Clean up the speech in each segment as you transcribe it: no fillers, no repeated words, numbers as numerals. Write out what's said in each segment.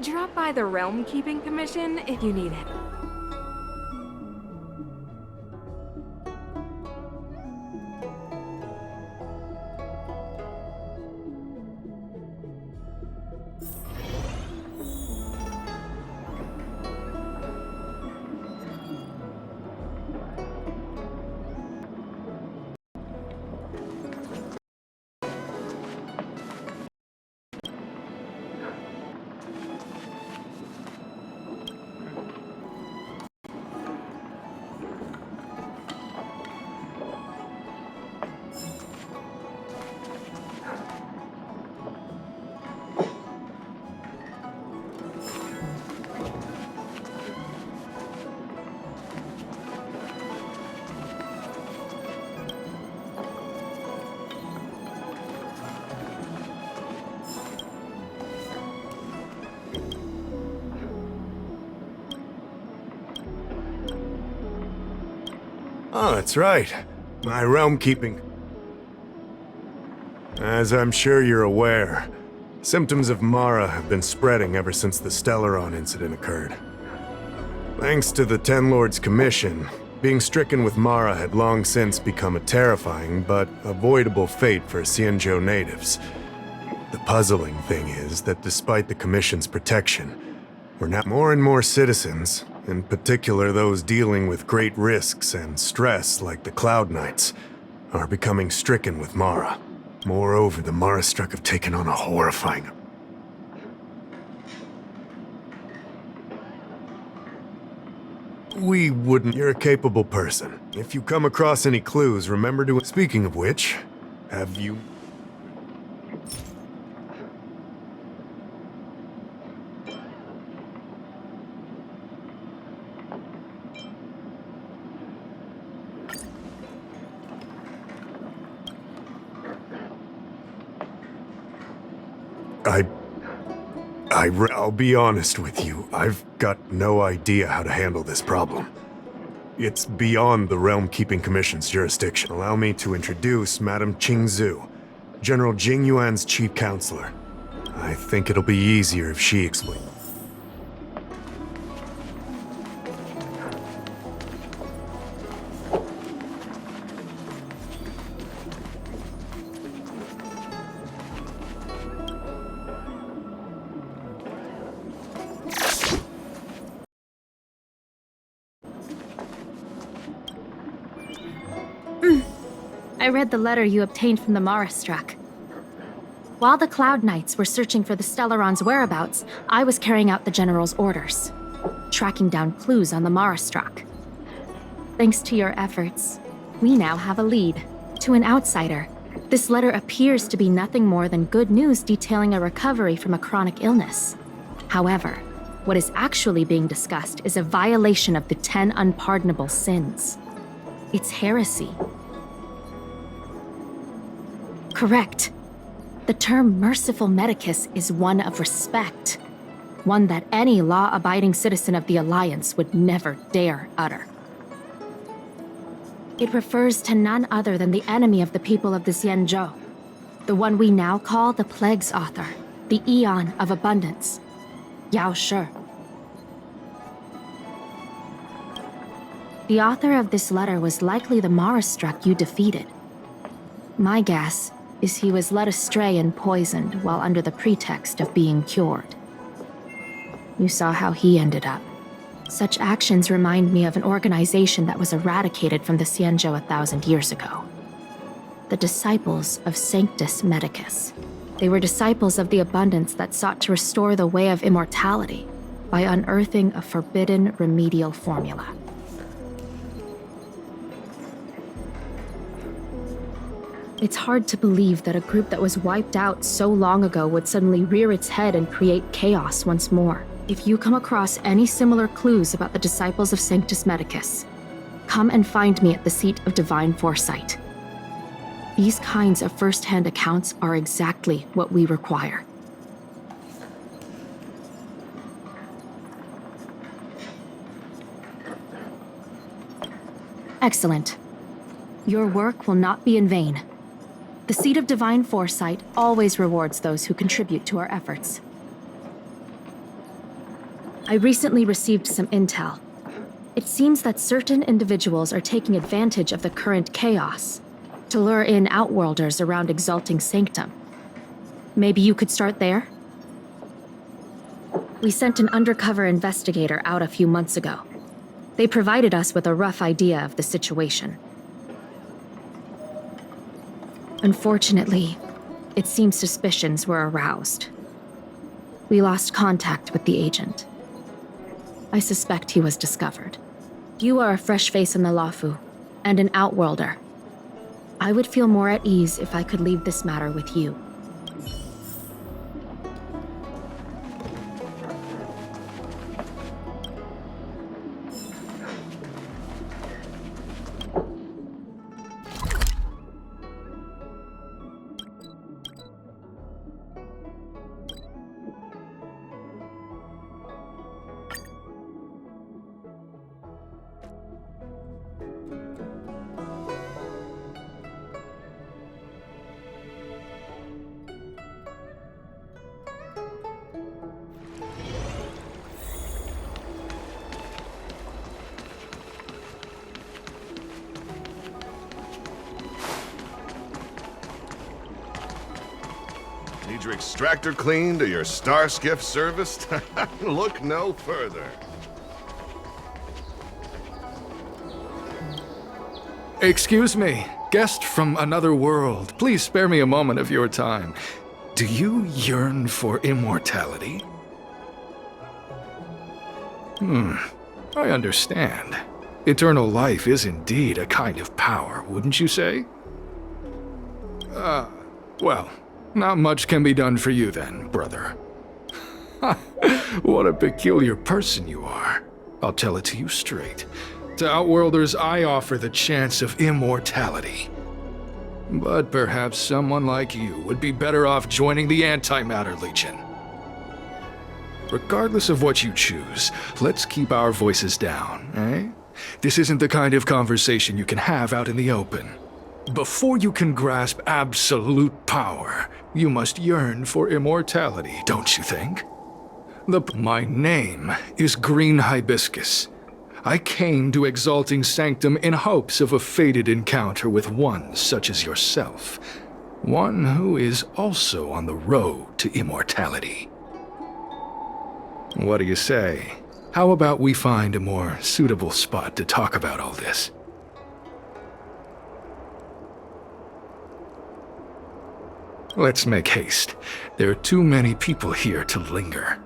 Drop by the Realm Keeping Commission if you need it. Oh, that's right. My realm keeping. As I'm sure you're aware, symptoms of Mara have been spreading ever since the Stellaron incident occurred. Thanks to the Ten Lords' commission, being stricken with Mara had long since become a terrifying but avoidable fate for Xianzhou natives. The puzzling thing is that despite the commission's protection, we're now more and more citizens, in particular those dealing with great risks and stress like the Cloud Knights, are becoming stricken with Mara. Moreover, the Mara struck have taken on a horrifying... We wouldn't. You're a capable person. If you come across any clues, remember to... Speaking of which, have you... I'll be honest with you, I've got no idea how to handle this problem. It's beyond the Realm Keeping Commission's jurisdiction. Allow me to introduce Madame Qingzhu, General Jing Yuan's chief counselor. I think it'll be easier if she explains. I read the letter you obtained from the Mara struck. While the Cloud Knights were searching for the Stellaron's whereabouts, I was carrying out the General's orders, tracking down clues on the Mara struck. Thanks to your efforts, we now have a lead. To an outsider, this letter appears to be nothing more than good news detailing a recovery from a chronic illness. However, what is actually being discussed is a violation of the 10 unpardonable sins. It's heresy. Correct. The term merciful medicus is one of respect, one that any law-abiding citizen of the Alliance would never dare utter. It refers to none other than the enemy of the people of the Xianzhou, the one we now call the Plague's author, the Eon of Abundance, Yao Shi. The author of this letter was likely the Mara struck you defeated. My guess is he was led astray and poisoned while under the pretext of being cured. You saw how he ended up. Such actions remind me of an organization that was eradicated from the Xianzhou 1,000 years ago. The Disciples of Sanctus Medicus. They were disciples of the Abundance that sought to restore the way of immortality by unearthing a forbidden remedial formula. It's hard to believe that a group that was wiped out so long ago would suddenly rear its head and create chaos once more. If you come across any similar clues about the Disciples of Sanctus Medicus, come and find me at the seat of Divine Foresight. These kinds of first-hand accounts are exactly what we require. Excellent. Your work will not be in vain. The seat of Divine Foresight always rewards those who contribute to our efforts. I recently received some intel. It seems that certain individuals are taking advantage of the current chaos to lure in outworlders around Exalting Sanctum. Maybe you could start there? We sent an undercover investigator out a few months ago. They provided us with a rough idea of the situation. Unfortunately, it seems suspicions were aroused. We lost contact with the agent. I suspect he was discovered. You are a fresh face in the Lafu, and an outworlder. I would feel more at ease if I could leave this matter with you. Need your extractor cleaned or your star skiff serviced? Look no further. Excuse me, guest from another world. Please spare me a moment of your time. Do you yearn for immortality? I understand. Eternal life is indeed a kind of power, wouldn't you say? Well, not much can be done for you then, brother. What a peculiar person you are. I'll tell it to you straight. To Outworlders, I offer the chance of immortality. But perhaps someone like you would be better off joining the Antimatter Legion. Regardless of what you choose, let's keep our voices down, eh? This isn't the kind of conversation you can have out in the open. Before you can grasp absolute power, you must yearn for immortality, don't you think? My name is Green Hibiscus. I came to Exalting Sanctum in hopes of a fated encounter with one such as yourself. One who is also on the road to immortality. What do you say? How about we find a more suitable spot to talk about all this? Let's make haste. There are too many people here to linger.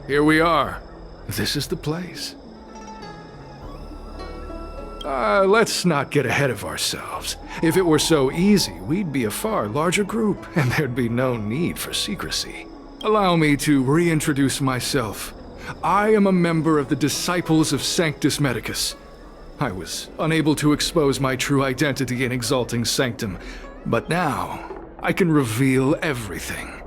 Here we are. This is the place. Let's not get ahead of ourselves. If it were so easy, we'd be a far larger group, and there'd be no need for secrecy. Allow me to reintroduce myself. I am a member of the Disciples of Sanctus Medicus. I was unable to expose my true identity in Exalting Sanctum, but now I can reveal everything.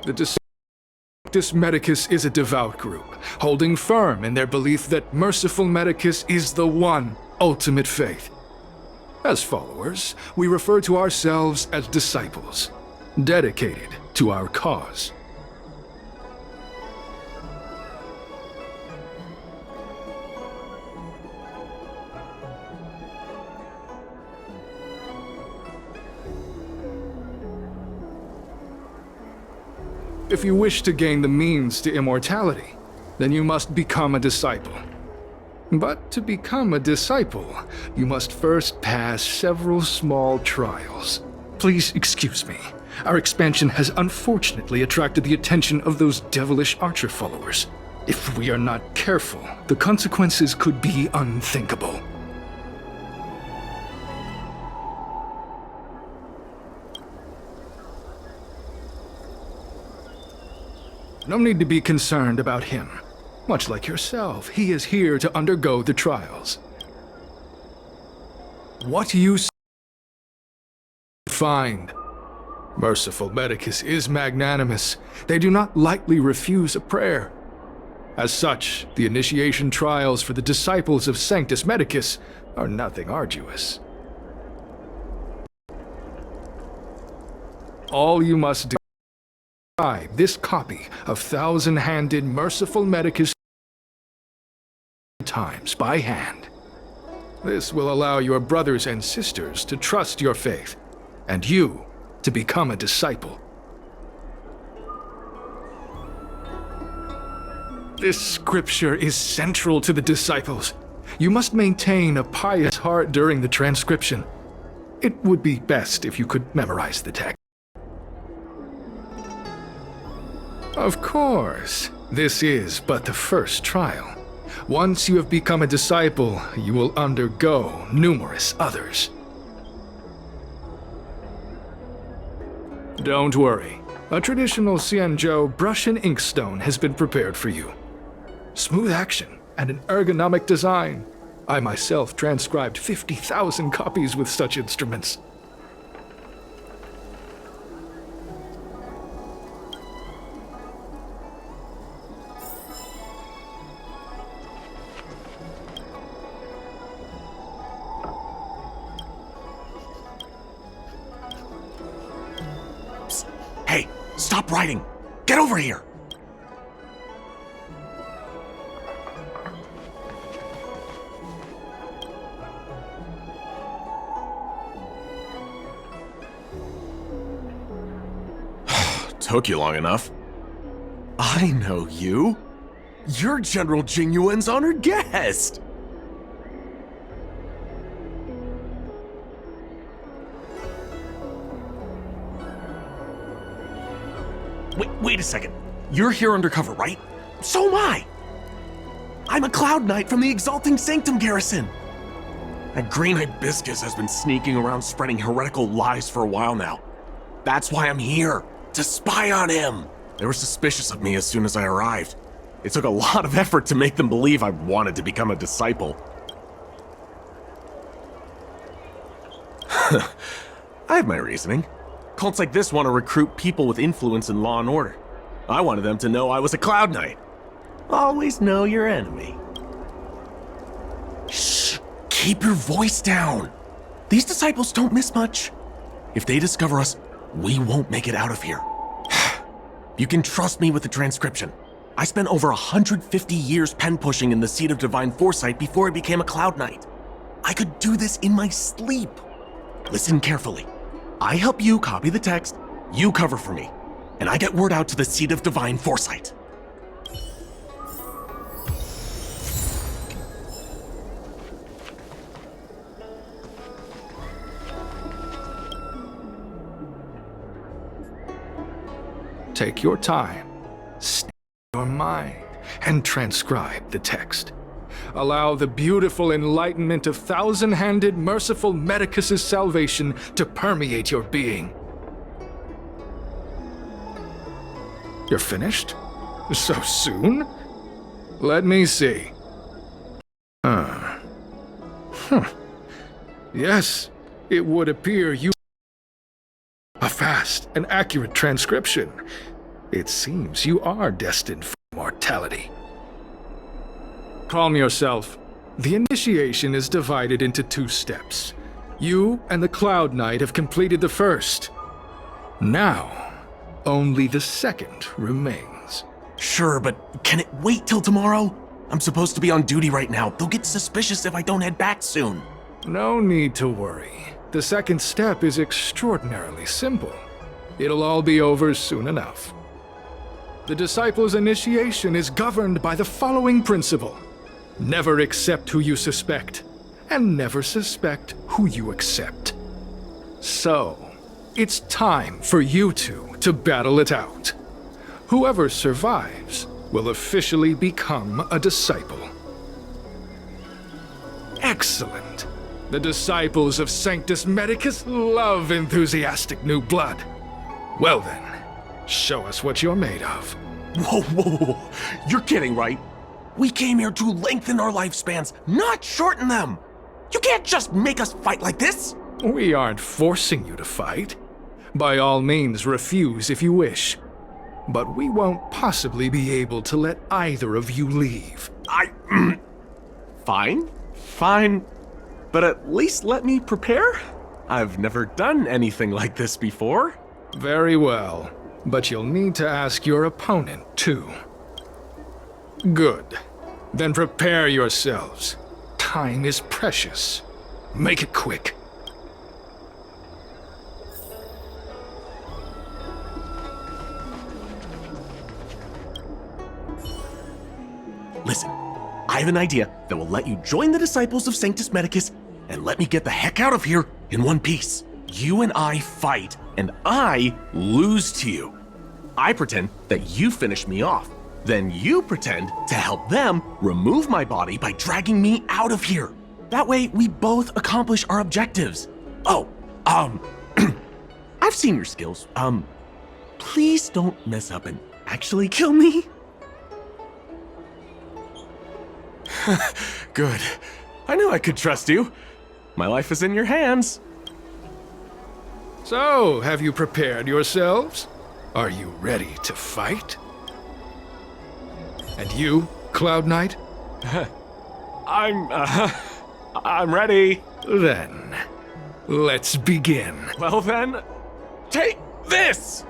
The Disciples Medicus is a devout group, holding firm in their belief that Merciful Medicus is the one ultimate faith. As followers, we refer to ourselves as disciples, dedicated to our cause. If you wish to gain the means to immortality, then you must become a disciple. But to become a disciple, you must first pass several small trials. Please excuse me. Our expansion has unfortunately attracted the attention of those devilish archer followers. If we are not careful, the consequences could be unthinkable. No need to be concerned about him. Much like yourself, he is here to undergo the trials. What you find. Merciful Medicus is magnanimous. They do not lightly refuse a prayer. As such, the initiation trials for the disciples of Sanctus Medicus are nothing arduous. All you must do is buy this copy of Thousand-Handed Merciful Medicus times by hand. This will allow your brothers and sisters to trust your faith, and you to become a disciple. This scripture is central to the disciples. You must maintain a pious heart during the transcription. It would be best if you could memorize the text. Of course, this is but the first trial. Once you have become a disciple, you will undergo numerous others. Don't worry. A traditional Xianzhou brush and inkstone has been prepared for you. Smooth action and an ergonomic design. I myself transcribed 50,000 copies with such instruments. Hey, stop writing! Get over here! Took you long enough. I know you. You're General Jingyuan's honored guest. Wait a second. You're here undercover, right? So am I. I'm a Cloud Knight from the Exalting Sanctum garrison. That green hibiscus has been sneaking around spreading heretical lies for a while now. That's why I'm here, to spy on him. They were suspicious of me as soon as I arrived. It took a lot of effort to make them believe I wanted to become a disciple. I have my reasoning. Cults like this want to recruit people with influence in law and order. I wanted them to know I was a Cloud Knight. Always know your enemy. Shh! Keep your voice down. These disciples don't miss much. If they discover us, we won't make it out of here. You can trust me with the transcription. I spent over 150 years pen pushing in the Seat of Divine Foresight before I became a Cloud Knight. I could do this in my sleep. Listen carefully. I help you copy the text, you cover for me, and I get word out to the Seat of Divine Foresight. Take your time, stay your mind, and transcribe the text. Allow the beautiful enlightenment of Thousand-Handed Merciful Medicus's salvation to permeate your being. You're finished? So soon? Let me see. Yes, it would appear you a fast and accurate transcription. It seems you are destined for immortality. Calm yourself. The initiation is divided into 2 steps. You and the Cloud Knight have completed the first. Now, only the second remains. Sure, but can it wait till tomorrow? I'm supposed to be on duty right now. They'll get suspicious if I don't head back soon. No need to worry. The second step is extraordinarily simple. It'll all be over soon enough. The disciple's initiation is governed by the following principle. Never accept who you suspect, and never suspect who you accept. So, it's time for you two to battle it out. Whoever survives will officially become a disciple. Excellent. The disciples of Sanctus Medicus love enthusiastic new blood. Well then, show us what you're made of. Whoa. You're kidding, right? We came here to lengthen our lifespans, not shorten them. You can't just make us fight like this. We aren't forcing you to fight. By all means, refuse if you wish. but we won't possibly be able to let either of you leave. Fine. But at least let me prepare? I've never done anything like this before. Very well, but you'll need to ask your opponent, too. Good. Then prepare yourselves. Time is precious. Make it quick. Listen, I have an idea that will let you join the disciples of Sanctus Medicus and let me get the heck out of here in one piece. You and I fight, and I lose to you. I pretend that you finish me off. Then you pretend to help them remove my body by dragging me out of here. That way, we both accomplish our objectives. Oh, I've seen your skills. Please don't mess up and actually kill me. Good. I knew I could trust you. My life is in your hands. So, have you prepared yourselves? Are you ready to fight? And you, Cloud Knight? I'm ready. Then, let's begin. Well then, take this!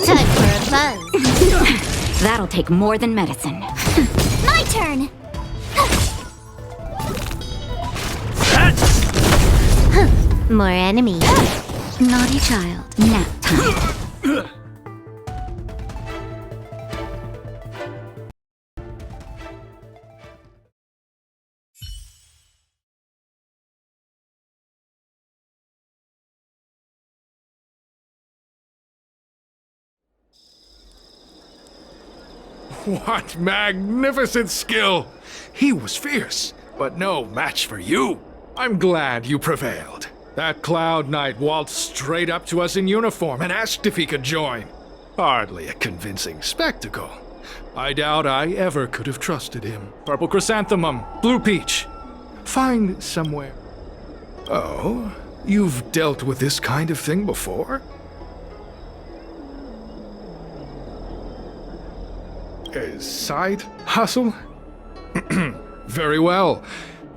Time for a buzz. That'll take more than medicine. My turn! More enemies. Naughty child. Nap time. What magnificent skill! He was fierce, but no match for you. I'm glad you prevailed. That Cloud Knight waltzed straight up to us in uniform and asked if he could join. Hardly a convincing spectacle. I doubt I ever could have trusted him. Purple chrysanthemum, blue peach. Find somewhere. Oh, you've dealt with this kind of thing before? Side hustle? Very well.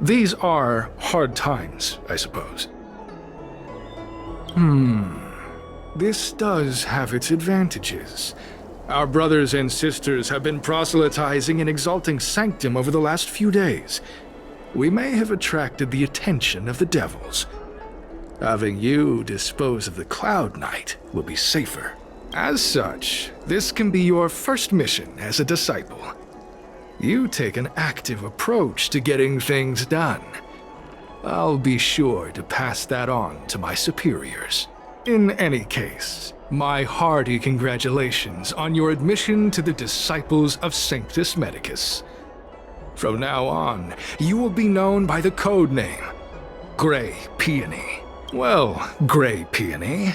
These are hard times, I suppose. This does have its advantages. Our brothers and sisters have been proselytizing and exalting Sanctum over the last few days. We may have attracted the attention of the devils. Having you dispose of the Cloud Knight will be safer. As such, this can be your first mission as a disciple. You take an active approach to getting things done. I'll be sure to pass that on to my superiors. In any case, my hearty congratulations on your admission to the Disciples of Sanctus Medicus. From now on, you will be known by the code name, Grey Peony. Well, Grey Peony,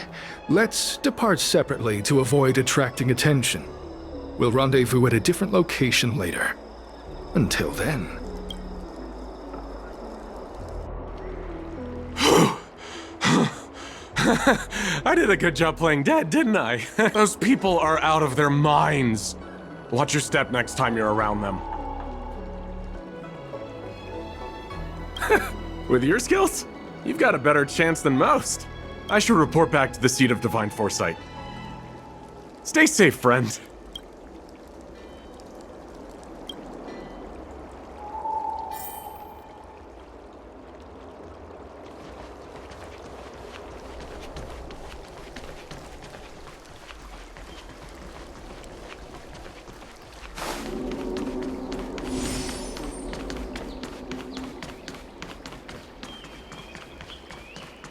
let's depart separately to avoid attracting attention. We'll rendezvous at a different location later. Until then. I did a good job playing dead, didn't I? Those people are out of their minds. Watch your step next time you're around them. With your skills, you've got a better chance than most. I should report back to the seat of divine foresight. Stay safe, friend.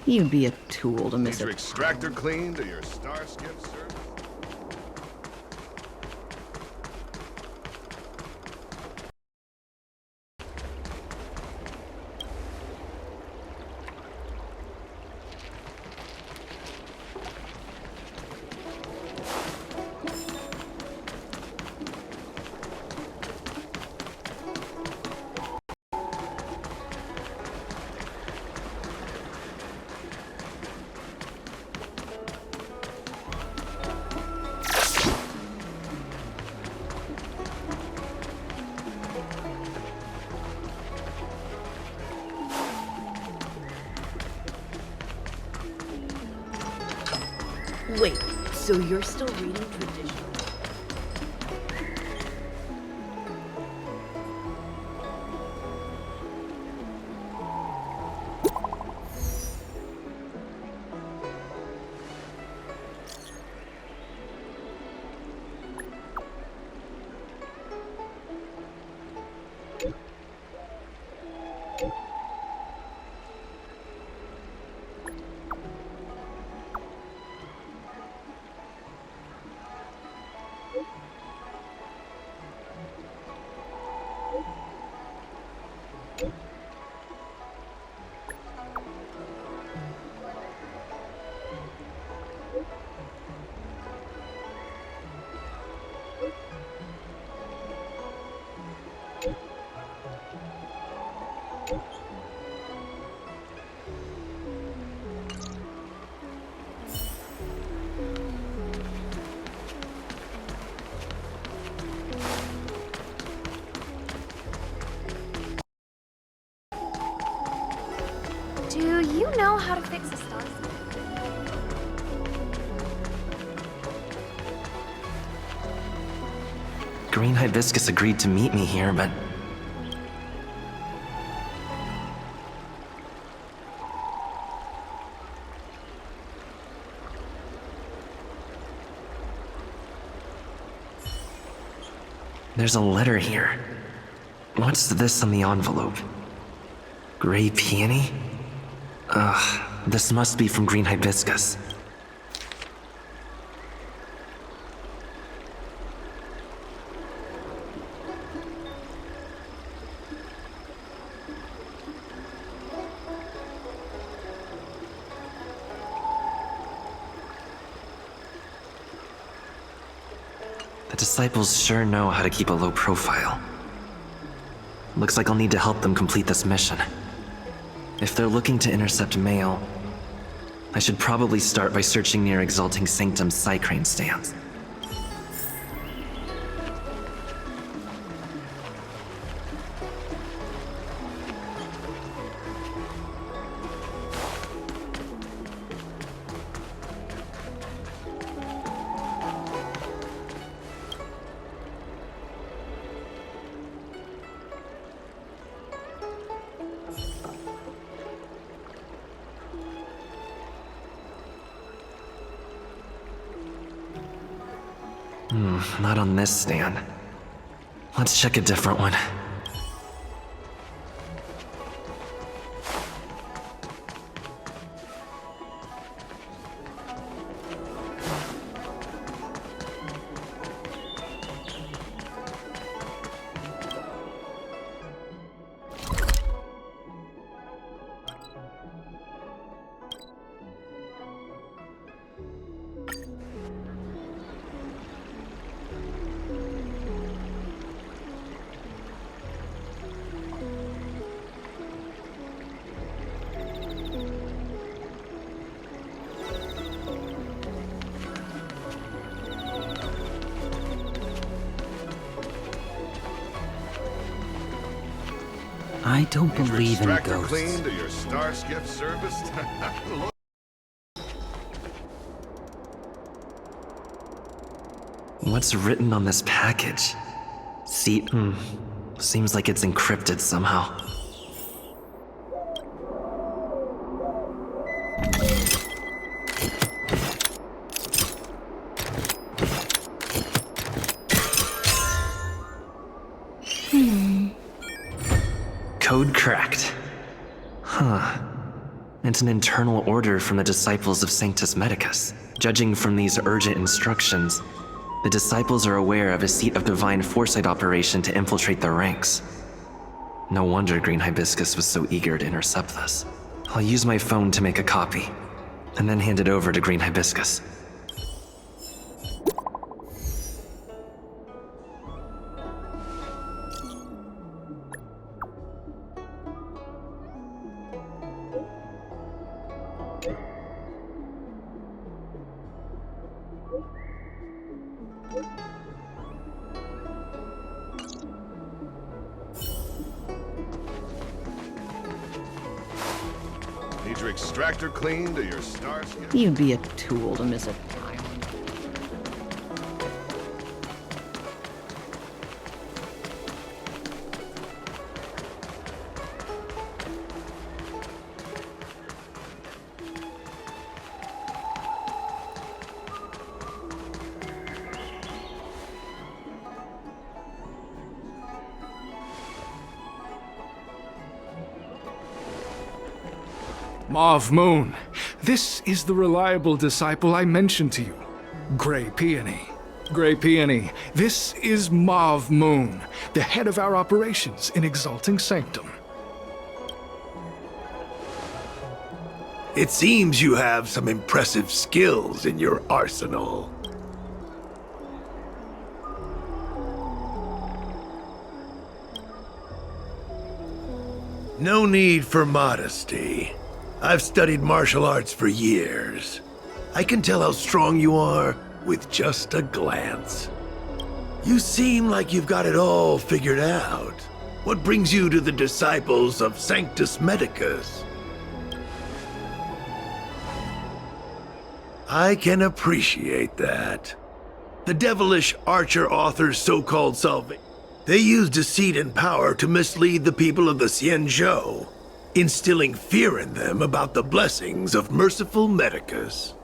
You'd be a tool to miss Need your it. extractor cleaned or your star skiff serviced? So you're still reading tradition? Do you know how to fix a star? Green Hibiscus agreed to meet me here, but... There's a letter here. What's this on the envelope? Gray peony? Ugh, this must be from Green Hibiscus. The disciples sure know how to keep a low profile. Looks like I'll need to help them complete this mission. If they're looking to intercept mail, I should probably start by searching near Exalting Sanctum's Psycrane stands. Not on this stand. Let's check a different one. I don't believe in Extractor ghosts. clean to your star skiff service? Look. What's written on this package? Seems like it's encrypted somehow. Code cracked. Huh. It's an internal order from the disciples of Sanctus Medicus. Judging from these urgent instructions, the disciples are aware of a seat of divine foresight operation to infiltrate their ranks. No wonder Green Hibiscus was so eager to intercept this. I'll use my phone to make a copy, and then hand it over to Green Hibiscus. Need your extractor clean to your star skiff? You'd be a tool to miss a tile. Mauve Moon, this is the reliable disciple I mentioned to you. Grey Peony. Grey Peony, this is Mauve Moon, the head of our operations in Exalting Sanctum. It seems you have some impressive skills in your arsenal. No need for modesty. I've studied martial arts for years. I can tell how strong you are with just a glance. You seem like you've got it all figured out. What brings you to the disciples of Sanctus Medicus? I can appreciate that. The devilish archer author's so-called salvation. They use deceit and power to mislead the people of the Xianzhou, instilling fear in them about the blessings of merciful Medicus.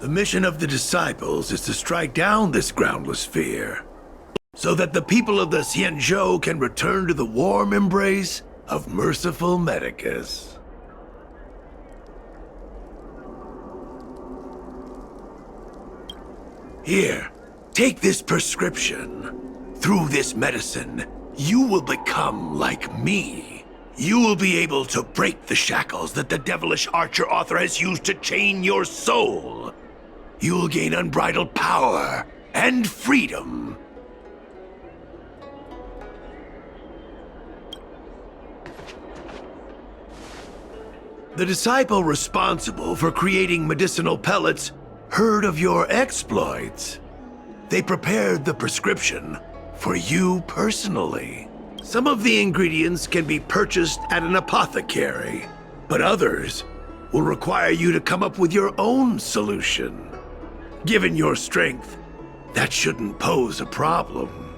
The mission of the disciples is to strike down this groundless fear, so that the people of the Xianzhou can return to the warm embrace of merciful Medicus. Here, take this prescription. Through this medicine, you will become like me. You will be able to break the shackles that the devilish archer author has used to chain your soul. You will gain unbridled power and freedom. The disciple responsible for creating medicinal pellets heard of your exploits. They prepared the prescription for you personally. Some of the ingredients can be purchased at an apothecary, but others will require you to come up with your own solution. Given your strength, that shouldn't pose a problem.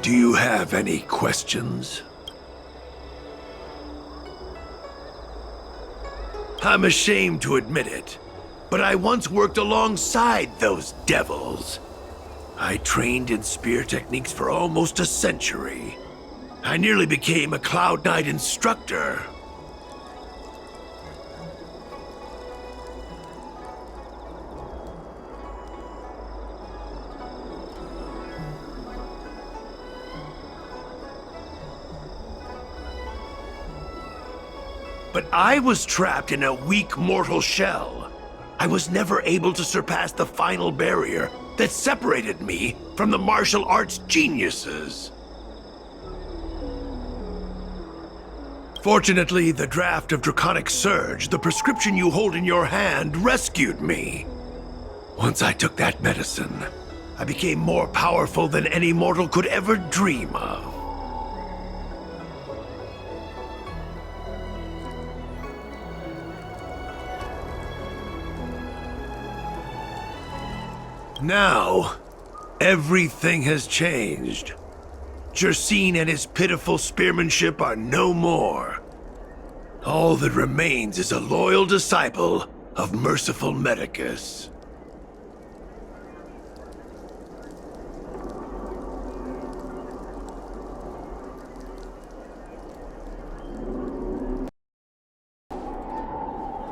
Do you have any questions? I'm ashamed to admit it, but I once worked alongside those devils. I trained in spear techniques for almost a century. I nearly became a Cloud Knight instructor. But I was trapped in a weak mortal shell. I was never able to surpass the final barrier that separated me from the martial arts geniuses. Fortunately, the draft of Draconic Surge, the prescription you hold in your hand, rescued me. Once I took that medicine, I became more powerful than any mortal could ever dream of. Now, everything has changed. Jersine and his pitiful spearmanship are no more. All that remains is a loyal disciple of merciful Medicus.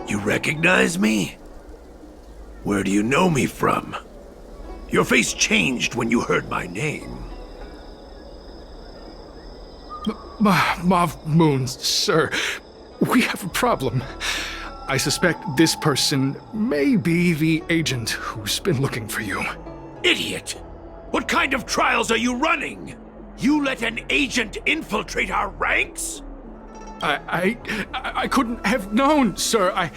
You recognize me? Where do you know me from? Your face changed when you heard my name. Mauve Moon, sir, we have a problem. I suspect this person may be the agent who's been looking for you. Idiot! What kind of trials are you running? You let an agent infiltrate our ranks? I couldn't have known, sir. I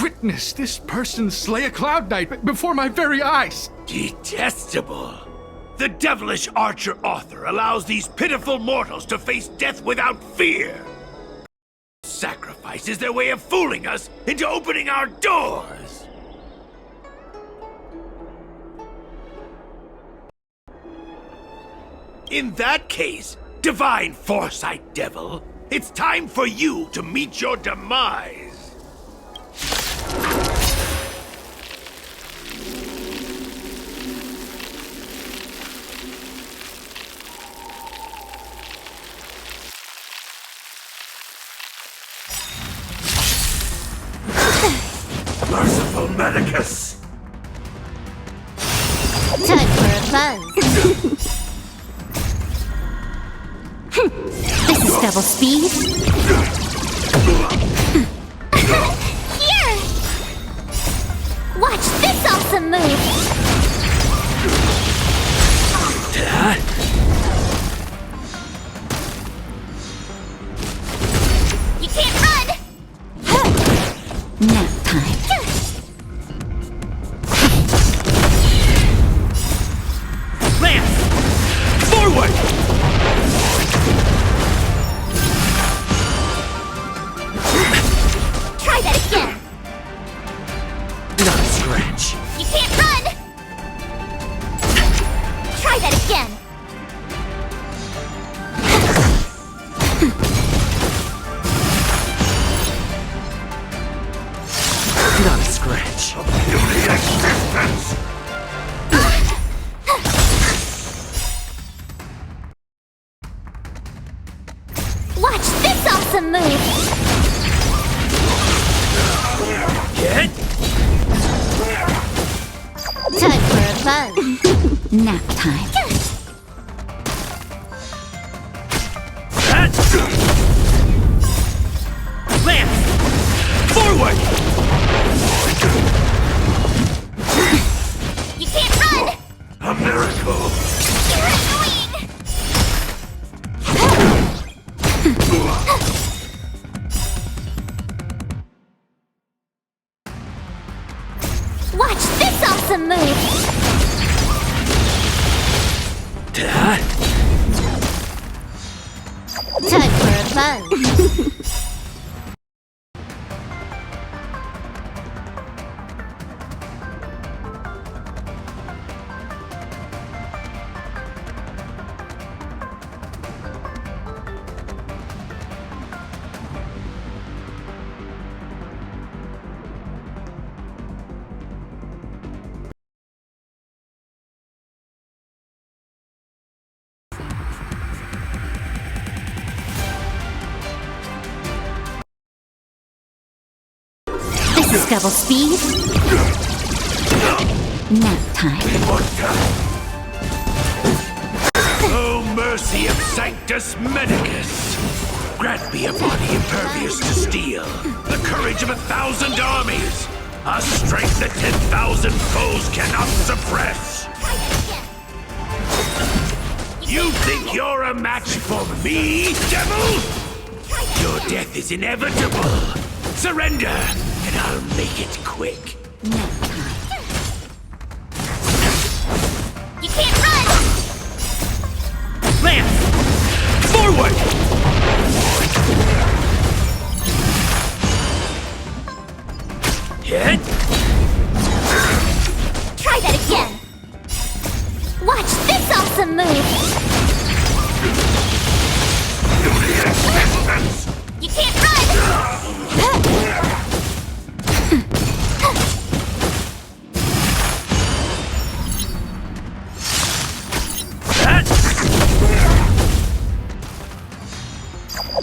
witnessed this person slay a Cloud Knight before my very eyes. Detestable. The devilish archer author allows these pitiful mortals to face death without fear. Sacrifice is their way of fooling us into opening our doors. In that case, divine foresight, devil, it's time for you to meet your demise. Merciful Medicus! Time for a buzz. This is double speed. Here! Watch this awesome move! You can't run! Nap time. Lance! Forward! Try that again! Not a scratch. You can't run! Try that again! Not a scratch. Watch this awesome move! Get! Time for a buzz. Nap time. Lance! Forward! You can't run! A miracle! You're annoying! Watch this awesome move! Time for a buzz. This is double speed. Nap time. Oh, mercy of Sanctus Medicus! Grant me a body impervious to steel, the courage of 1,000 armies, a strength that 10,000 foes cannot suppress! You think you're a match for me, devil? Your death is inevitable! Surrender, and I'll make it quick. Nap time. You can't run! Lance! Forward! Hit! Try that again! Watch this awesome move! You can't run!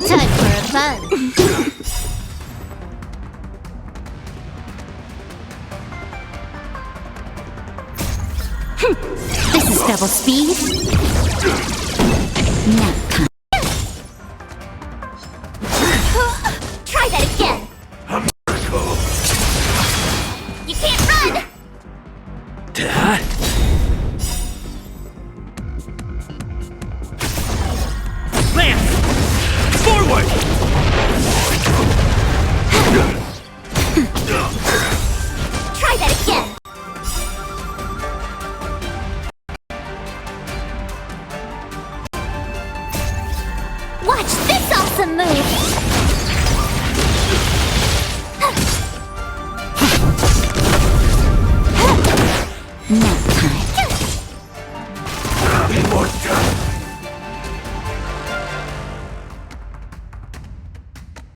Time for a buzz. This is double speed. Nap time. Try that again! A miracle! You can't run! Lance! Forward! Try that again! Watch this awesome move! Nap time.